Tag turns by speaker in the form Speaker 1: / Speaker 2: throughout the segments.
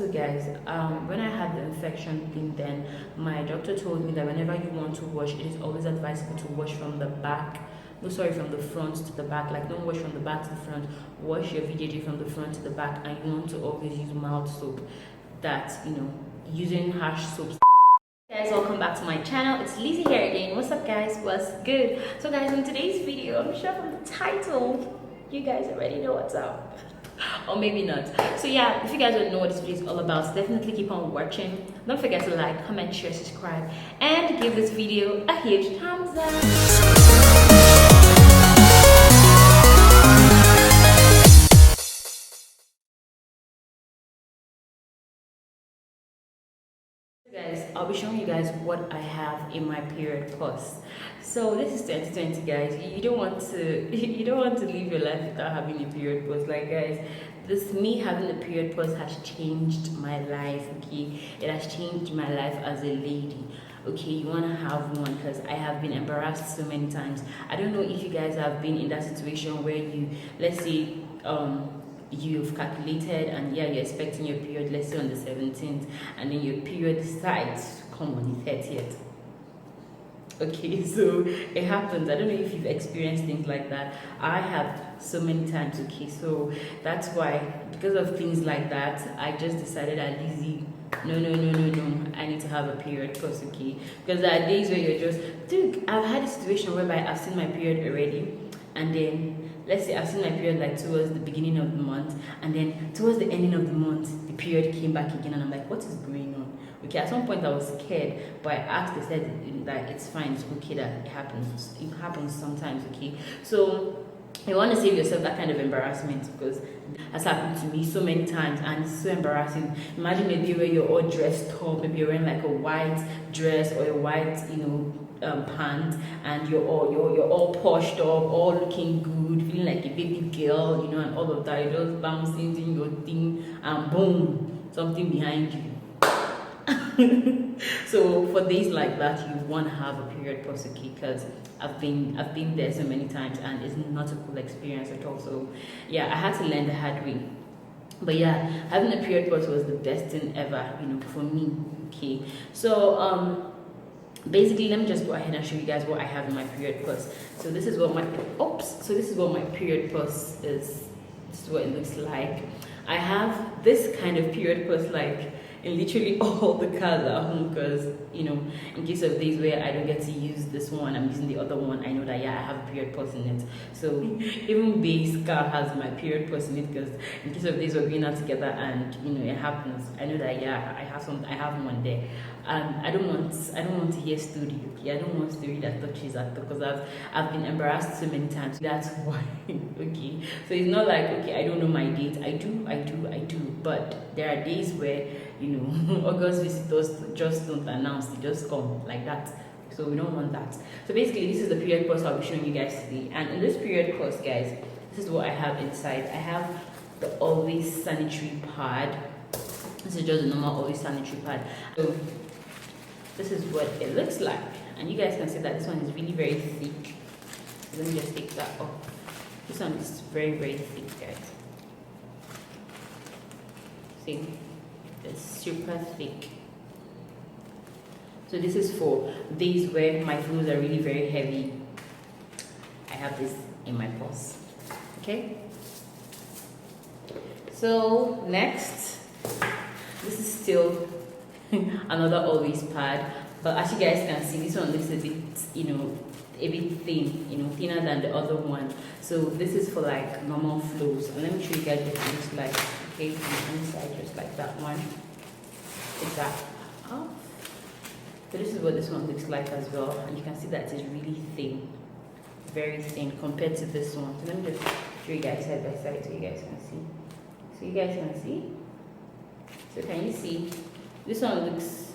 Speaker 1: also guys, when I had the infection thing, then my doctor told me that whenever you want to wash, it is always advisable to wash from the back, no sorry, from the front to the back. Like, don't wash from the back to the front, wash your VJJ from the front to the back. And you want to always use mild soap, that, you know, using harsh soaps. Hey guys, welcome back to my channel. It's Lizzie here again. What's up guys, what's good? So guys, in today's video, I'm sure from the title you guys already know what's up, or maybe not. So yeah, if you guys don't know what this video is all about, definitely keep on watching. Don't forget to like, comment, share, subscribe, and give this video a huge thumbs up. Guys, I'll be showing you guys what I have in my period purse. So this is 2020 guys. You don't want to live your life without having a period purse. Like guys, this me having a period purse has changed my life. Okay, it has changed my life as a lady. Okay, you want to have one, because I have been embarrassed so many times. I don't know if you guys have been in that situation where you, let's say, you've calculated and yeah, you're expecting your period, let's say on the 17th, and then your period starts to come on the 30th. Okay, so it happens. I don't know if you've experienced things like that. I have so many times. Okay, so that's why, because of things like that, I just decided that Lizzie, no, I need to have a period purse. Okay, because there are days where you're just, dude, I've had a situation whereby I've seen my period already, and then let's say I've seen my period like towards the beginning of the month, and then towards the ending of the month the period came back again, and I'm like, what is going on? Okay, at some point I was scared, but I asked, they said that it's fine, it's okay, that it happens sometimes. Okay, so you want to save yourself that kind of embarrassment, because that's happened to me so many times and it's so embarrassing. Imagine maybe where you're all dressed up, maybe you're wearing like a white dress or a white, you know, pants, and you're all poshed up, all looking good, feeling like a baby girl, you know, and all of that. You're just bouncing, doing your thing, and boom, something behind you. So for days like that, you want to have a period purse, okay? Because I've been there so many times and it's not a cool experience at all. So yeah, I had to learn the hard way. But yeah, having a period purse was the best thing ever, you know, for me. Okay, so basically, let me just go ahead and show you guys what I have in my period purse. So this is what my period purse is. This is what it looks like. I have this kind of period purse like in literally all the cars at home, because you know, in case of days where I don't get to use this one, I'm using the other one. I know that yeah, I have a period purse in it. So even base car has my period purse in it, because in case of days we're going out together and you know it happens, I know that yeah, I have one there. I don't want to hear story. Okay, I don't want story that touches that, because I've been embarrassed so many times. That's why. Okay, so it's not like, okay, I don't know my date. I do, but there are days where, you know, August visitors just don't announce, they just come like that. So we don't want that. So basically, this is the period purse I'll be showing you guys today. And in this period purse, guys, this is what I have inside. I have the Always Sanitary pad. This is just a normal Always Sanitary pad. So this is what it looks like, and you guys can see that this one is really very thick. Let me just take that off. This one is very thick, guys. See, it's super thick. So this is for days where my clothes are really very heavy. I have this in my purse. Okay, so next, this is still another Always pad, but as you guys can see, this one looks a bit, you know, a bit thin, you know, thinner than the other one. So this is for like normal flows, and let me show you guys what it looks like. Okay, from the inside, just like that one. Take that off. So this is what this one looks like as well, and you can see that it is really thin, very thin compared to this one. So let me just show you guys side by side so you guys can see. So you guys can see. So can you see? This one looks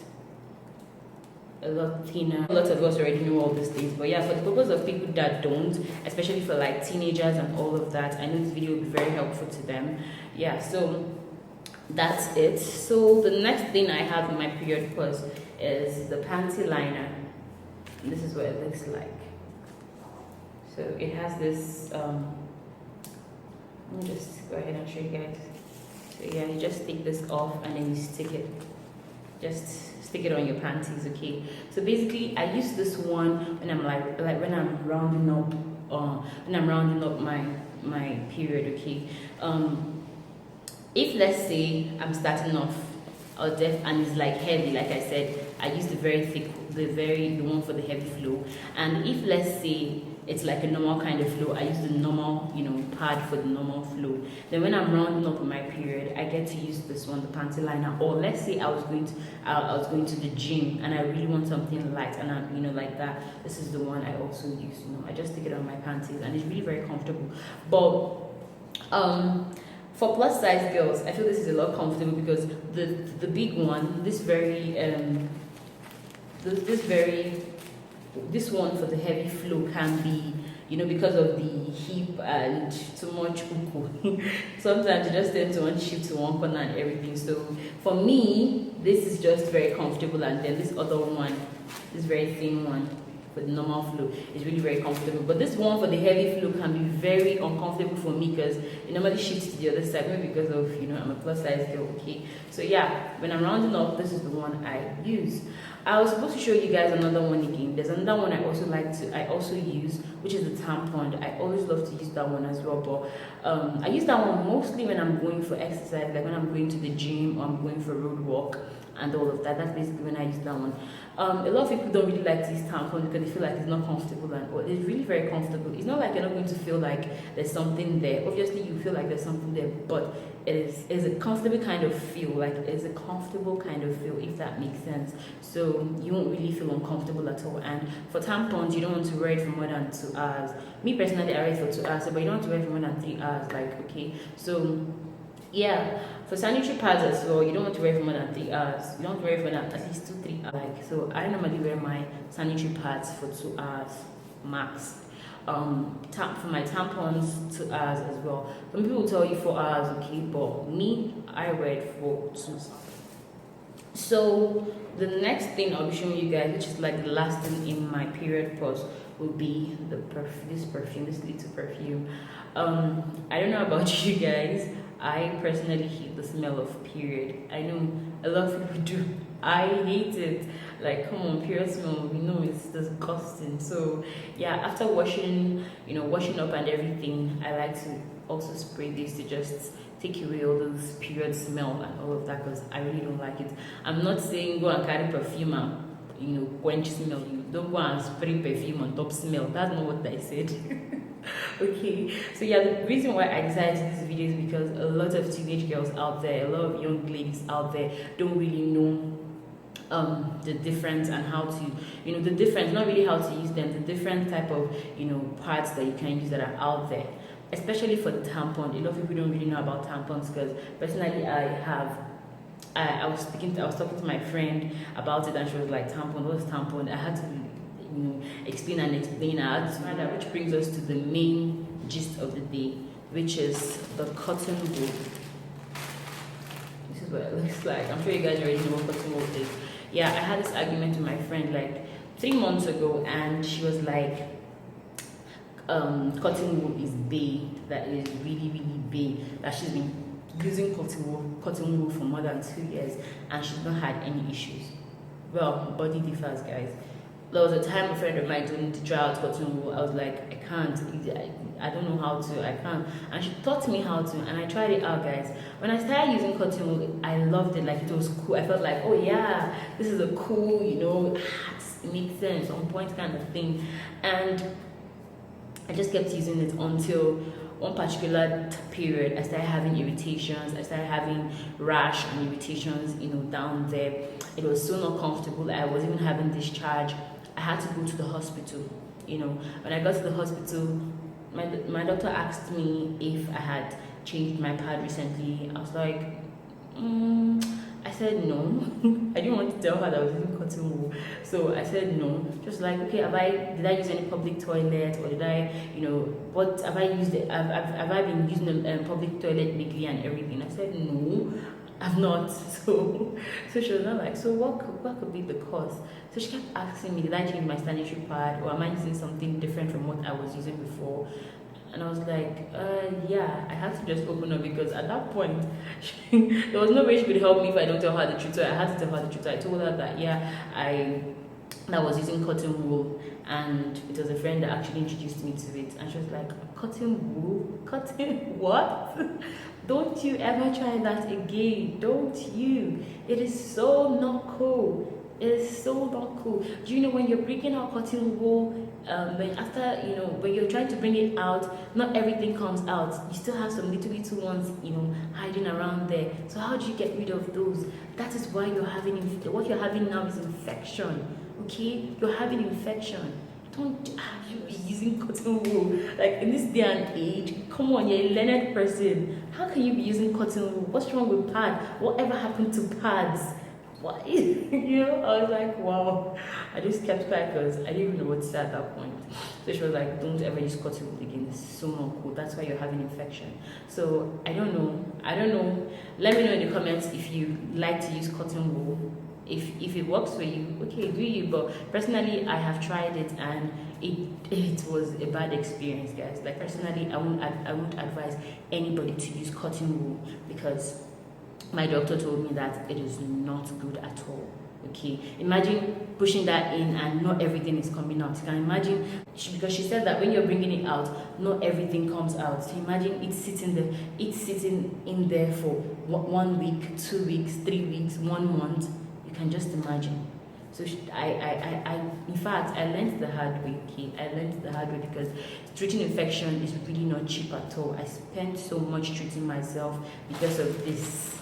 Speaker 1: a lot thinner. A lot of us already know all these things, but yeah, for the purpose of people that don't, especially for like teenagers and all of that, I know this video will be very helpful to them. Yeah, so that's it. So the next thing I have in my period purse is the panty liner. And this is what it looks like. So it has this let me just go ahead and show you guys. So yeah, you just take this off and then you stick it. Just stick it on your panties, okay? So basically, I use this one when I'm like when I'm rounding up, my period, okay? If let's say I'm starting off and it's like heavy, like I said, I use the very thick, the one for the heavy flow. And if let's say it's like a normal kind of flow, I use the normal, pad for the normal flow. Then when I'm rounding up my period, I get to use this one, the panty liner. Or let's say I was going to the gym and I really want something light, and I'm, like that. This is the one I also use. I just stick it on my panties, and it's really very comfortable. But for plus size girls, I feel this is a lot comfortable because the big one, this one for the heavy flow can be, because of the hip and too much uku. Sometimes you just tend to want to shift to one corner and everything. So for me, this is just very comfortable, and then this other one, this very thin one for the normal flow, is really very comfortable. But this one for the heavy flow can be very uncomfortable for me because it normally shifts to the other side, maybe because of I'm a plus size girl, okay? So yeah, when I'm rounding up, this is the one I use. I was supposed to show you guys another one again. There's another one I also use, which is the tampon. I always love to use that one as well, but I use that one mostly when I'm going for exercise, like when I'm going to the gym or I'm going for a road walk and all of that. That's basically when I use that one. A lot of people don't really like to use tampon because they feel like it's not comfortable, and it's really very comfortable. It's not like you're not going to feel like there's something there. Obviously you feel like there's something there, but it's a comfortable kind of feel, like it's a comfortable kind of feel, if that makes sense. So you won't really feel uncomfortable at all. And for tampons, you don't want to wear it for more than 2 hours. Me personally, I wear it for 2 hours, but you don't want to wear it for more than 3 hours, like, okay? So yeah, for sanitary pads as well, you don't want to wear it for more than 3 hours. You don't want to wear it for at least 2-3 hours. Like, so I normally wear my sanitary pads for 2 hours max. For my tampons, 2 hours as well. Some people will tell you 4 hours, okay, but me, I wear it for 2. So the next thing I'll be showing you guys, which is like the last thing in my period pause, will be this little perfume. I don't know about you guys. I personally hate the smell of period. I know a lot of people do. I hate it. Like, come on, period smell, it's disgusting. So yeah, after washing up and everything, I like to also spray this to just take away all those period smell and all of that, because I really don't like it. I'm not saying go and carry perfume and quench smell. You don't go and spray perfume on top smell. That's not what I said. Okay, so yeah, the reason why I decided to do this video is because a lot of teenage girls out there, a lot of young ladies out there don't really know the difference and how to the difference, not really how to use them, the different type of parts that you can use that are out there, especially for the tampon. A lot of people don't really know about tampons, because personally I was talking to my friend about it, and she was like, tampon, what's tampon? I had to explain, which brings us to the main gist of the day, which is the cotton wool. This is what it looks like. I'm sure you guys already know what cotton wool is. Yeah, I had this argument with my friend like 3 months ago, and she was like, cotton wool is bae, that is really, really bae, that she's been using cotton wool for more than 2 years and she's not had any issues. Well, body differs, guys. There was a time a friend of mine told me to try out cotton wool. I was like, I can't, I don't know how to, I can't. And she taught me how to, and I tried it out, guys. When I started using cotton wool, I loved it. Like, it was cool. I felt like, oh yeah, this is a cool, it makes sense, on point kind of thing. And I just kept using it until one particular period I started having irritations. I started having rash and irritations, down there. It was so not comfortable. I was even having discharge. I had to go to the hospital. When I got to the hospital, my doctor asked me if I had changed my pad recently. I was like, I said no. I didn't want to tell her that I was using cotton wool, so I said no. Just like, okay, did I use any public toilet, or did I, what have I used? Have I been using a public toilet lately and everything? I said no, I've not. So she was not like, so what could be the cause? So she kept asking me, did I change my sanitary pad, or am I using something different from what I was using before? And I was like, yeah, I had to just open up because at that point, there was no way she could help me if I don't tell her the truth. So I had to tell her the truth. I told her that, yeah, I was using cotton wool, and it was a friend that actually introduced me to it. And she was like, cotton wool? Cotton what? Don't you ever try that again. Don't you? It is so not cool. It is so not cool. Do you know when you're breaking out cotton wool, when you're trying to bring it out, not everything comes out. You still have some little ones, hiding around there. So how do you get rid of those? That is why what you're having now is infection. Okay? You're having infection. Don't you be using cotton wool. Like in this day and age, come on, you're a learned person. How can you be using cotton wool? What's wrong with pad? Whatever happened to pads? What? I was like, wow. I just kept quiet because I didn't even know what to say at that point. So she was like, don't ever use cotton wool again. It's so not cool. That's why you're having infection. So I don't know. Let me know in the comments if you like to use cotton wool. If it works for you, okay, do you? But personally, I have tried it and it was a bad experience, guys. Like personally, I won't advise anybody to use cotton wool because my doctor told me that it is not good at all. Okay, imagine pushing that in and not everything is coming out. You can imagine, because she said that when you're bringing it out, not everything comes out. So imagine it's sitting in there for 1 week, 2 weeks, 3 weeks, 1 month. You can just imagine. So in fact, I learned the hard way. Okay, I learned the hard way because treating infection is really not cheap at all. I spent so much treating myself because of this.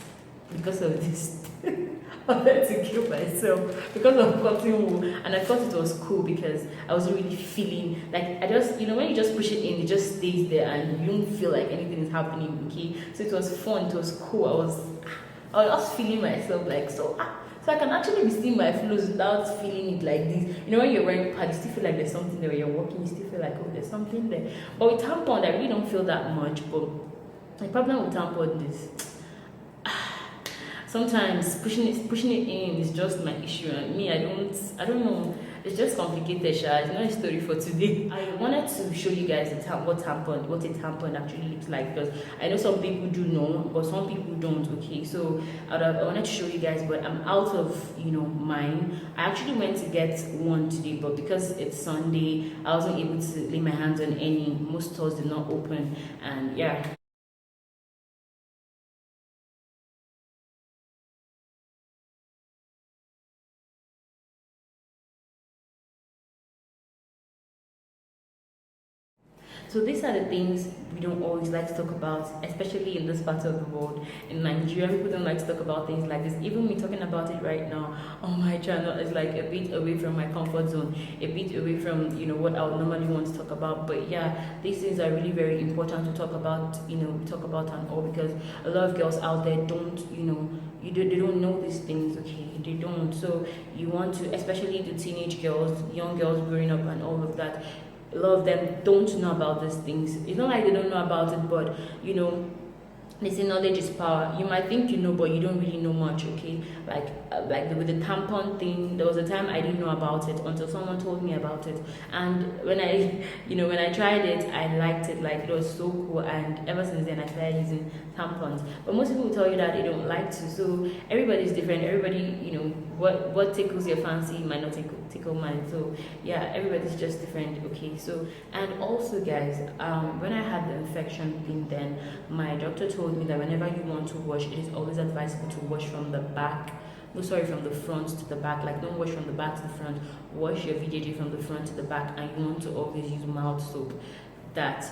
Speaker 1: I had to kill myself because of cotton wool, and I thought it was cool because I wasn't really feeling like when you just push it in, it just stays there and you don't feel like anything is happening. Okay, so it was fun, it was cool. I was just feeling myself like so I can actually be seeing my flows without feeling it like this. When you're wearing pads, you still feel like there's something there. When you're walking, you still feel like, oh, there's something there. But with tampon, I really don't feel that much. But the problem with tampon is sometimes pushing it in is just my issue, and me, I don't know. It's just complicated, Sha. It's not a story for today. I wanted to show you guys what a tampon actually looks like, because I know some people do know, but some people don't. Okay, so I wanted to show you guys, but I'm out of mine. I actually went to get one today, but because it's Sunday, I wasn't able to lay my hands on any. Most stores did not open, and yeah. So these are the things we don't always like to talk about, especially in this part of the world. In Nigeria, people don't like to talk about things like this. Even me talking about it right now on my channel is like a bit away from my comfort zone, a bit away from what I would normally want to talk about. But yeah, these things are really very important to talk about, and all, because a lot of girls out there don't, they don't know these things. Okay, they don't. So you want to, especially the teenage girls, young girls growing up and all of that, a lot of them don't know about these things. It's not like they don't know about it, but they say knowledge is power. You might think you know, but you don't really know much. Okay, with the tampon thing, there was a time I didn't know about it until someone told me about it, and when I tried it, I liked it. Like, it was so cool, and ever since then I started using tampons. But most people will tell you that they don't like to. So everybody's different. Everybody, what tickles your fancy might not tickle mine. So yeah, everybody's just different. Okay, so, and also guys, when I had the infection thing, then my doctor told me that whenever you want to wash, it is always advisable to wash from the back. No, sorry, from the front to the back. Like, don't wash from the back to the front. Wash your VJJ from the front to the back, and you want to always use mild soap. That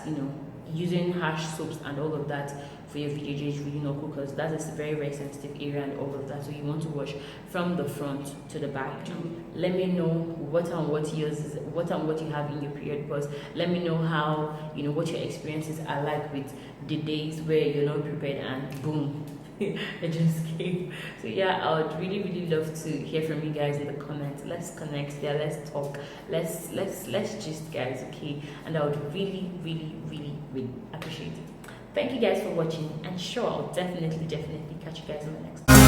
Speaker 1: using harsh soaps and all of that for your VJJ is really not cool, because that is a very, very sensitive area and all of that. So you want to wash from the front to the back. Let me know what you have in your period, because let me know how what your experiences are like with the days where you're not prepared and boom, it just came. So yeah, I would really, really love to hear from you guys in the comments. Let's connect there, let's talk, let's gist, guys. Okay, and I would really, really, really, really appreciate it. Thank you guys for watching, and sure, I'll definitely catch you guys on the next one.